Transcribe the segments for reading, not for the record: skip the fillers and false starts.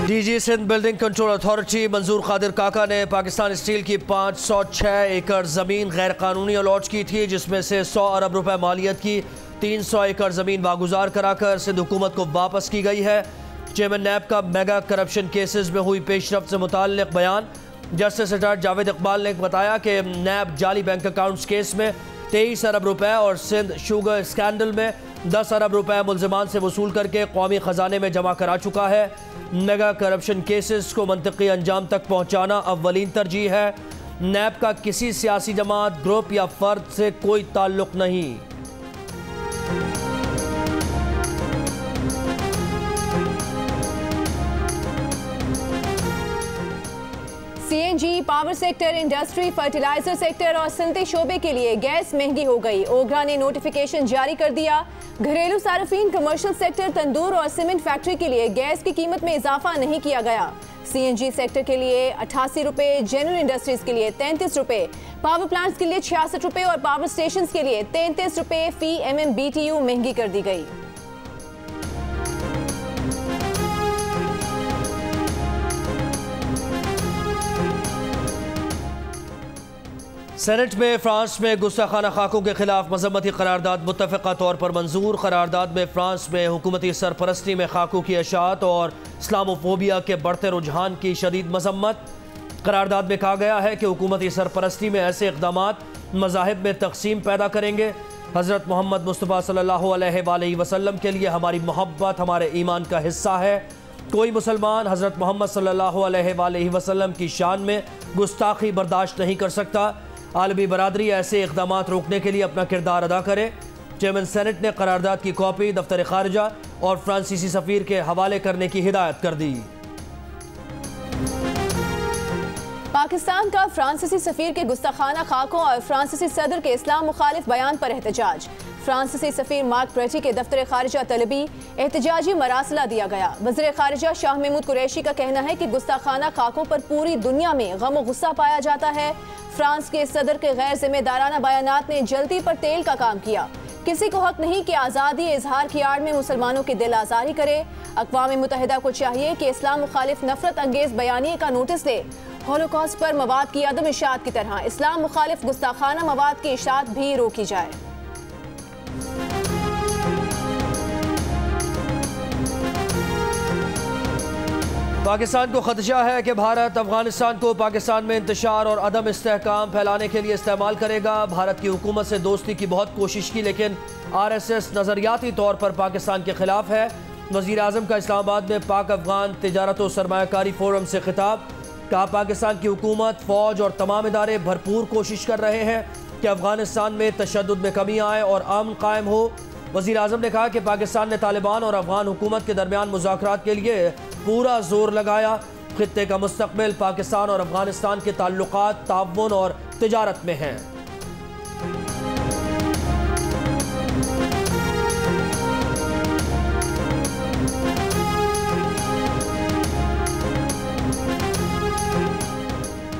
DG Sindh building control authority Manzoor Qadir काका ने Pakistan steel की 506 एकड़ ज़मीन गैर कानूनी अलॉट की थी, जिसमें से 100 अरब रुपए मालियत की 300 एकड़ ज़मीन वागुजार कराकर सिंध हुकूमत को वापस की गई है। चेयरमैन नैब का मेगा करप्शन केसेस में हुई पेशरफ्त से मुताल्लिक बयान। जस्टिस रिटायर्ड जावेद इकबाल ने बताया कि नैब जाली बैंक अकाउंट्स केस में 23 अरब रुपए और सिंध शुगर स्कैंडल में 10 अरब रुपए मुल्जिमान से वसूल करके कौमी ख़जाने में जमा करा चुका है। मेगा करप्शन केसेस को मंतकी अंजाम तक पहुँचाना अव्वलीन तरजीह है। नैब का किसी सियासी जमात, ग्रुप या फर्द से कोई ताल्लुक नहीं। CNG, power sector, industry, fertiliser sector और सनती शोबे के लिए गैस महंगी हो गई। ओगरा ने नोटिफिकेशन जारी कर दिया। घरेलू सार्फिन, कमर्शियल सेक्टर, तंदूर और सीमेंट फैक्ट्री के लिए गैस की कीमत में इजाफा नहीं किया गया। सीएनजी सेक्टर के लिए 88 रुपए, जनरल इंडस्ट्रीज के लिए 33 रुपए, पावर प्लांट्स के लिए 66 रुपए और पावर स्टेशन के लिए 33 रुपए फी MMBTU महंगी कर दी गई। सेनेट में फ्रांस में गुस्ताखाना खाकों के खिलाफ मजम्मती करारदाद मुत्तफ़िक़ा तौर पर मंजूर। करारदाद में फ्रांस में हुकूमती सरपरस्ती में खाकों की अशात और इस्लामोफोबिया के बढ़ते रुझान की शदीद मजम्मत। करारदाद में कहा गया है कि हुकूमती सरपरस्ती में ऐसे इक़दामात मज़ाहिब में तक़सीम पैदा करेंगे। हज़रत मोहम्मद मुस्तफ़ा सल्लल्लाहु अलैहि वसल्लम के लिए हमारी मोहब्बत हमारे ईमान का हिस्सा है। कोई मुसलमान हज़रत मोहम्मद सल्लल्लाहु अलैहि वसल्लम की शान में गुस्ताखी बर्दाश्त नहीं कर सकता। आलमी बरादरी ऐसे इक़दामात रोकने के लिए अपना किरदार अदा करे। चेयरमैन सेनेट ने करारदाद की कॉपी दफ्तर खारजा और फ्रांसीसी सफ़ीर के हवाले करने की हिदायत कर दी। पाकिस्तान का फ्रांसीसी सफ़ीर के गुस्ताखाना खाकों और फ्रांसीसी सदर के इस्लाम मुखालिफ बयान पर एहतजाज। फ्रांसीसी सफ़ीर मार्क प्रेटी के दफ्तर खारजा तलबी एहतजाजी मरासला दिया गया। वज़ीर खारजा शाह महमूद कुरैशी का कहना है कि गुस्ताखाना खाकों पर पूरी दुनिया में गम और गुस्सा पाया जाता है। फ्रांस के सदर के गैर जिम्मेदाराना बयानात ने जल्दी पर तेल का काम किया। किसी को हक नहीं कि आज़ादी इजहार की आड़ में मुसलमानों की दिल आज़ारी करे। अक़वाम मुत्तहिदा को चाहिए कि इस्लाम मुखालिफ नफरत अंगेज बयानिए का नोटिस दे। हॉलोकॉस्ट पर मवाद की अदम इशाअत की तरह इस्लाम मुखालिफ गुस्ताखाना मवाद की इशाअत भी रोकी जाए। पाकिस्तान को खदशा है कि भारत अफगानिस्तान को पाकिस्तान में इंतशार और अदम इस्तेहकाम फैलाने के लिए इस्तेमाल करेगा। भारत की हुकूमत से दोस्ती की बहुत कोशिश की, लेकिन RSS नज़रियाती तौर पर पाकिस्तान के खिलाफ है। वज़ीर आज़म का इस्लामाबाद में पाक अफगान तिजारत और सरमायाकारी फोरम से खिताब। कहा, पाकिस्तान की हुकूमत, फ़ौज और तमाम इदारे भरपूर कोशिश कर रहे हैं कि अफगानिस्तान में तशद्दुद में कमी आए और अमन कायम हो। वज़ीर आज़म ने कहा कि पाकिस्तान ने तालिबान और अफगान हुकूमत के दरमियान मुज़ाकरात के लिए पूरा जोर लगाया। खित्ते का मुस्तक़बिल पाकिस्तान और अफगानिस्तान के ताल्लुकात, ताउन और तिजारत में हैं।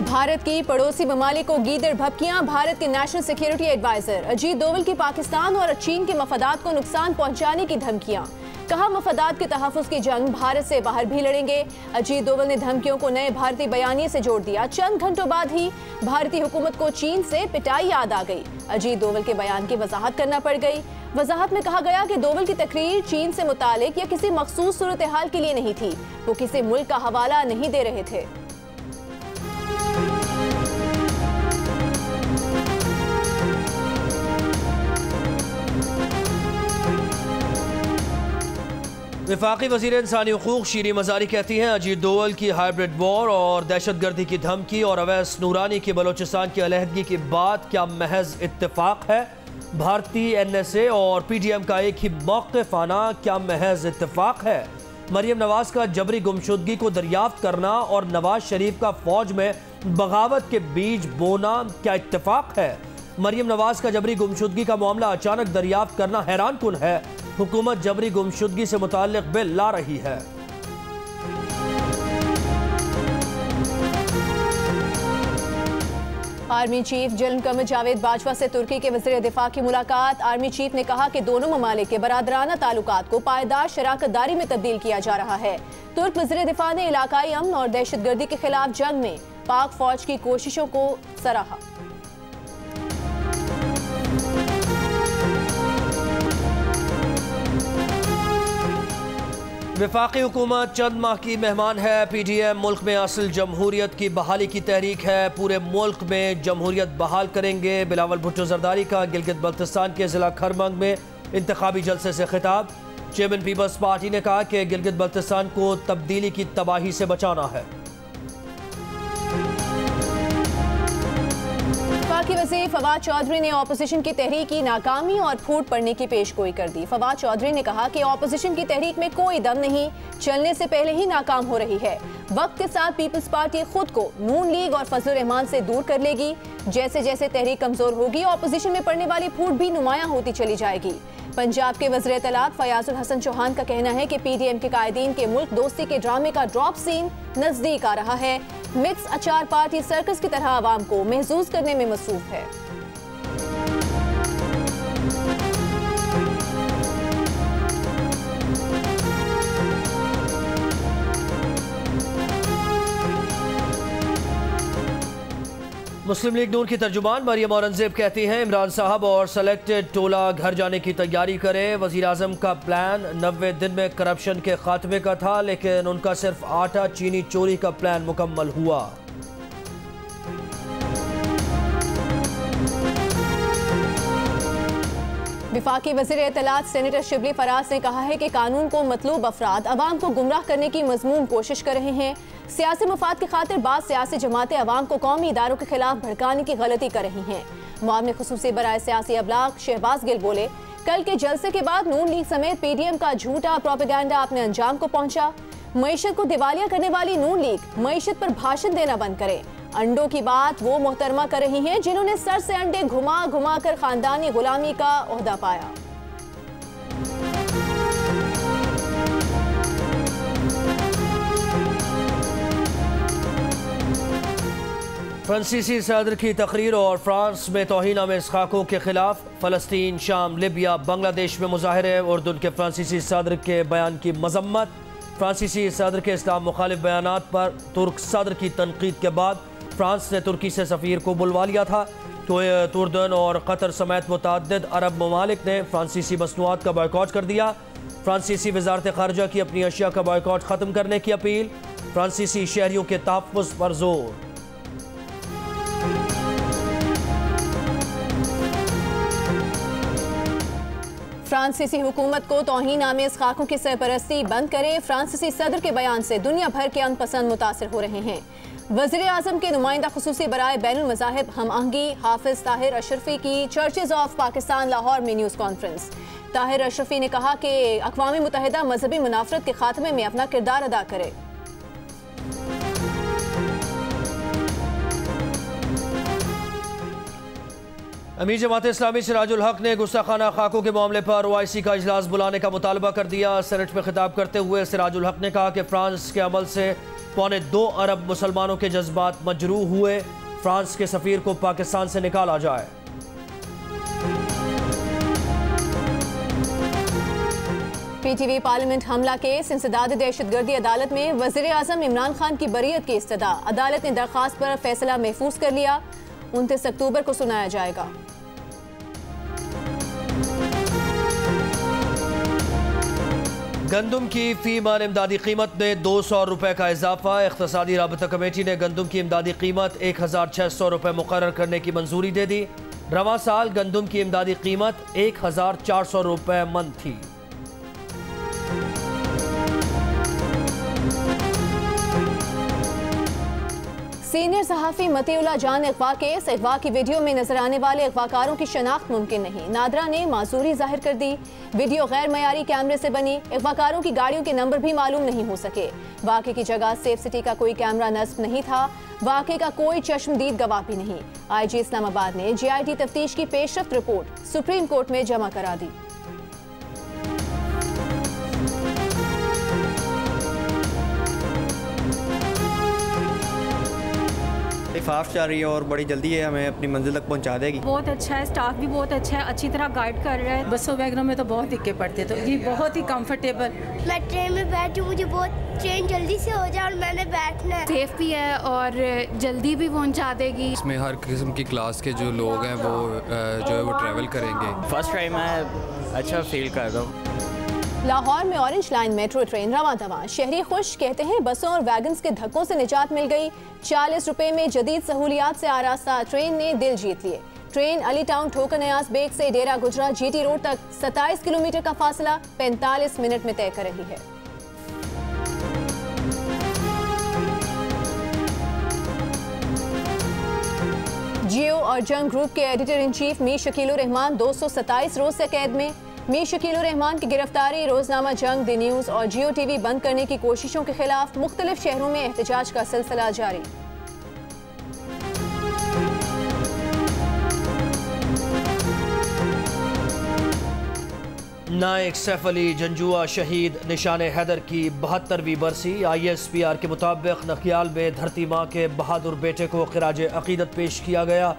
भारत की पड़ोसी ममालिक को गीदड़ भपकियां। भारत के national security adviser Ajit Doval की पाकिस्तान और चीन के मफादात को नुकसान पहुंचाने की धमकियां। कहा, मफादात के तहफ़्फ़ुज़ की जंग भारत से बाहर भी लड़ेंगे। अजीत डोवल ने धमकियों को नए भारतीय बयानिए से जोड़ दिया। चंद घंटों बाद ही भारतीय हुकूमत को चीन से पिटाई याद आ गई। अजीत डोवल के बयान की वजाहत करना पड़ गई। वजाहत में कहा गया कि डोवल की तकरीर चीन से मुतालिक या किसी मखसूस सूरत हाल के लिए नहीं थी। वो किसी मुल्क का हवाला नहीं दे रहे थे। वफाकी वज़ीर इंसानी हुकूक शीरी मज़ारी कहती हैं, अजीत डोवल की हाइब्रिड वॉर और दहशतगर्दी की धमकी और अवैस नूरानी की बलोचिस्तान की अलहदगी की बात क्या महज इत्तेफाक है? भारतीय NSA और PTM का एक ही मौक़िफ़ आना क्या महज इत्तेफाक है? मरियम नवाज का जबरी गुमशुदगी को दरियाफ्त करना और नवाज शरीफ का फौज में बगावत के बीज बोना क्या इत्तेफाक है? मरियम नवाज का जबरी गुमशुदगी का मामला अचानक दरियाफ्त करना हैरान कुन है। हुकूमत जबरी गुमशुदगी से मुताल्लिक़ बिल ला रही है। Army chief general Qamar Javed Bajwa से तुर्की के वज़ीर दिफा की मुलाकात। आर्मी चीफ ने कहा कि दोनों ममालिक के बरादराना ताल्लुकात को पायदार शराकतदारी में तब्दील किया जा रहा है। तुर्क वज़ीर दिफा ने इलाकाई अमन और दहशतगर्दी के खिलाफ जंग में पाक फौज की कोशिशों को सराहा। वफाकी हुकूमत चंद माह की मेहमान है। PTM मुल्क में असल जमहूरियत की बहाली की तहरीक है। पूरे मुल्क में जमहूरियत बहाल करेंगे। बिलावल भुट्टो जरदारी का गिलगित बल्तिस्तान के जिला खरमंग में इंतखाबी जलसे से खिताब। चेयरमैन पीपल्स पार्टी ने कहा कि गिलगित बल्तिस्तान को तब्दीली की तबाही से बचाना है। वफाकी वज़ीर फवाद चौधरी ने ऑपोजिशन की तहरीक की नाकामी और फूट पड़ने की पेशगोई कर दी। फवाद चौधरी ने कहा कि ऑपोजिशन की तहरीक में कोई दम नहीं, चलने से पहले ही नाकाम हो रही है। वक्त के साथ पीपल्स पार्टी खुद को नून लीग और फजल रहमान से दूर कर लेगी। जैसे जैसे तहरीक कमजोर होगी, ऑपोजिशन में पड़ने वाली फूट भी नुमायां होती चली जाएगी। पंजाब के वज़ीर इत्तलात फयाजुल हसन चौहान का कहना है कि PTM के कायदीन के मुल्क दोस्ती के ड्रामे का ड्रॉप सीन नजदीक आ रहा है। मिक्स अचार पार्टी सर्कस की तरह आवाम को महसूस करने में मसरूफ है। मुस्लिम लीग नून की तर्जुमान मरियम औरंगजेब कहती हैं इमरान साहब और सेलेक्टेड टोला घर जाने की तैयारी करें। वज़ीर आज़म का प्लान 90 दिन में करप्शन के खात्मे का था, लेकिन उनका सिर्फ आटा चीनी चोरी का प्लान मुकम्मल हुआ। वफाकी वज़ीर इत्तलात सेनेटर शिबली फराज ने कहा है कि कानून को मतलूब अफराद अवाम को गुमराह करने की मजमून कोशिश कर रहे हैं। सियासी मफाद की खातिर बाद सियासी जमातें अवाम को कौमी इदारों के खिलाफ भड़काने की गलती कर रही हैं। मुआवने खुसूसी बराए सियासी अबलाग शहबाज गिल बोले, कल के जलसे के बाद नून लीग समेत PTM का झूठा प्रोपेगेंडा अपने अंजाम को पहुंचा। मईशत को दिवालिया करने वाली नून लीग मईशत पर भाषण देना बंद करे। अंडों की बात वो मोहतरमा कर रही हैं जिन्होंने सर से अंडे घुमा घुमा कर खानदानी गुलामी का ओहदा पाया। फ्रांसीसी सदर की तकरीर और फ्रांस में तौहीन आमेज़ खाकों के खिलाफ। फ़लस्तीन, शाम, लिबिया, बांग्लादेश में मुजाहरे। उर्दून के फ्रांसीसी सदर के बयान की मजम्मत। फ्रांसीसी सदर के इस्लाम मुखालिफ बयानात पर तुर्क सदर की तनकीद के बाद फ्रांस ने तुर्की से सफ़ीर को बुलवा लिया था। कुवैत, उर्दन और कतर समेत मुतअद्दिद अरब ममालिक ने फ्रांसीसी मसनूआत का बॉयकॉट कर दिया। फ्रांसीसी वज़ारत ख़ारिजा की अपनी अशिया का बॉयकॉट ख़त्म करने की अपील। फ्रांसीसी शहरियों के तहफ़्फ़ुज़ पर जोर। फ्रांसीसी हुकूमत को तौहीन आमेज़ खाकों की सरपरस्ती बंद करे। फ्रांसीसी सदर के बयान से दुनिया भर के अनपसंद मुतासिर हो रहे हैं। वज़ीर आज़म के नुमाइंदा खुसूसी बराए बैनुल मज़ाहिब हम आहंगी हाफिज़ ताहिर अशरफी की चर्चेज़ ऑफ पाकिस्तान लाहौर में न्यूज़ कॉन्फ्रेंस। ताहिर अशरफी ने कहा कि अक़वाम मुत्तहिदा मजहबी मुनाफरत के खात्मे में अपना किरदार अदा करे। अमीर जमात इस्लामी सिराजुल हक ने गुस्ताखाना खाकों के मामले पर OIC का इजलास बुलाने का मुतालबा कर दिया। सेनेट में खिताब करते हुए सिराजुल हक ने कहा कि फ्रांस के अमल से 2.25 अरब मुसलमानों के जज्बात मजरूह हुए। फ्रांस के सफ़ीर को पाकिस्तान से निकाला जाए। PTV पार्लियामेंट हमला केस इंसदाद दहशतगर्दी अदालत में वज़ीर आज़म इमरान खान की बरीयत की इस्तदा। अदालत ने दरख्वास्त पर फैसला महफूज कर लिया। 29 अक्टूबर को सुनाया जाएगा। गंदम की फी मन इमदादी कीमत में 200 रुपए का इजाफा। इख्तिसादी राबता कमेटी ने गंदम की इमदादी कीमत 1600 रुपए मुकर्रर करने की मंजूरी दे दी। रवां साल गंदम की इमदादी कीमत 1400 रुपए मन थी। सीनियर सहाफ़ी मतीउल्लाह जान अगवा केस। अगवा की वीडियो में नजर आने वाले अगवाकारों की शनाख्त मुमकिन नहीं। नादरा ने माजूरी जाहिर कर दी। वीडियो गैर मयारी कैमरे से बनी। अगवाकारों की गाड़ियों के नंबर भी मालूम नहीं हो सके। वाक़े की जगह सेफ सिटी का कोई कैमरा नस्ब नहीं था। वाक़े का कोई चश्मदीद गवाह भी नहीं। IG इस्लामाबाद ने GIT तफ्तीश की पेशरफ्त रिपोर्ट सुप्रीम कोर्ट में जमा करा दी। फास्ट जा रही है और बड़ी जल्दी है, हमें अपनी मंजिल तक पहुंचा देगी। बहुत अच्छा है, स्टाफ भी बहुत अच्छा है, अच्छी तरह गाइड कर रहा है। बसों वैगनों में तो बहुत दिक्कत पड़ती है, तो ये बहुत ही कंफर्टेबल। मैं ट्रेन में बैठूँ, मुझे बहुत ट्रेन जल्दी से हो जाए और मैंने बैठना है। सेफ भी है और जल्दी भी पहुंचा देगी। इसमें हर किस्म की क्लास के जो लोग हैं वो जो है वो ट्रैवल करेंगे। फर्स्ट टाइम मैं अच्छा फील कर रहा हूँ। लाहौर में ऑरेंज लाइन मेट्रो ट्रेन रवां दवां, शहरी खुश, कहते हैं बसों और वैगन्स के धक्कों से निजात मिल गई। 40 रुपए में जदीद सहूलियात से आरास्ता ट्रेन ने दिल जीत लिए। ट्रेन अली टाउन ठोकर नयाज बेग से डेरा गुजरा जीटी रोड तक 27 किलोमीटर का फासला 45 मिनट में तय कर रही है। जियो और जंग ग्रुप के editor in chief Mir Shakilur Rahman 227 रोज से कैद में। मीर शकीलुर रहमान की गिरफ्तारी, रोजनामा जंग, द न्यूज और जियो टीवी बंद करने की कोशिशों के खिलाफ मुख्तलिफ शहरों में एहतजाज का सिलसिला जारी। नायक सैफ अली जंजुआ शहीद, निशान हैदर की 72वीं बरसी। ISPR के मुताबिक नखियाल में धरती माँ के बहादुर बेटे को खिराज अकीदत पेश किया गया।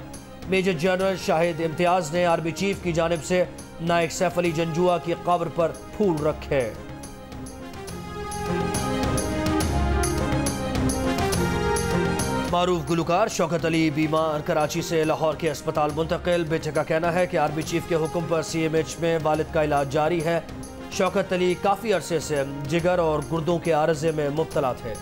मेजर जनरल शाहिद इम्तियाज ने आर्मी चीफ की जानिब से नायक सैफ अली जंजुआ की कब्र पर फूल रखे। मारूफ गुलकार शौकत अली बीमार, कराची से लाहौर के अस्पताल मुंतकिल। बेटे का कहना है कि आर्मी चीफ के हुक्म पर CMH में वालिद का इलाज जारी है। शौकत अली काफ़ी अरसे से जिगर और गुर्दों के आरजे में मुब्तला थे।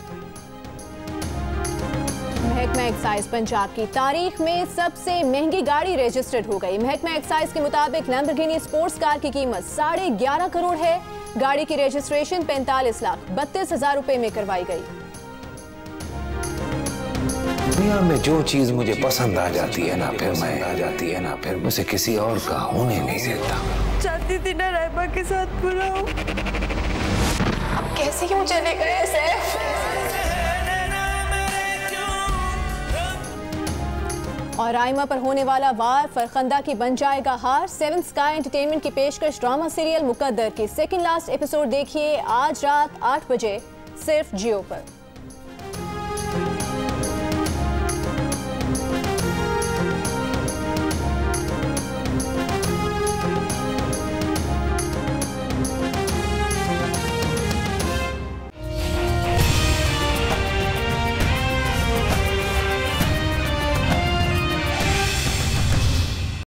महकमा एक्साइज पंजाब की तारीख में सबसे महंगी गाड़ी रजिस्टर्ड हो गई। महकमा एक्साइज के मुताबिक लैम्बोर्गिनी स्पोर्ट्स कार की कीमत 11.5 करोड़ है। गाड़ी की रजिस्ट्रेशन 45,32,000 रुपए में करवाई गई। दुनिया में जो चीज मुझे पसंद आ जाती है ना, फिर मुझे किसी और का होने नहीं देता। चाहती थी ना राइबा के साथ बुरा हो। अब कैसे क्यों चले गए सैफ? और राइमा पर होने वाला वार फरखंदा की बन जाएगा हार। 7 स्काई एंटरटेनमेंट की पेशकश ड्रामा सीरियल मुकद्दर की सेकंड लास्ट एपिसोड देखिए आज रात 8 बजे सिर्फ जियो पर।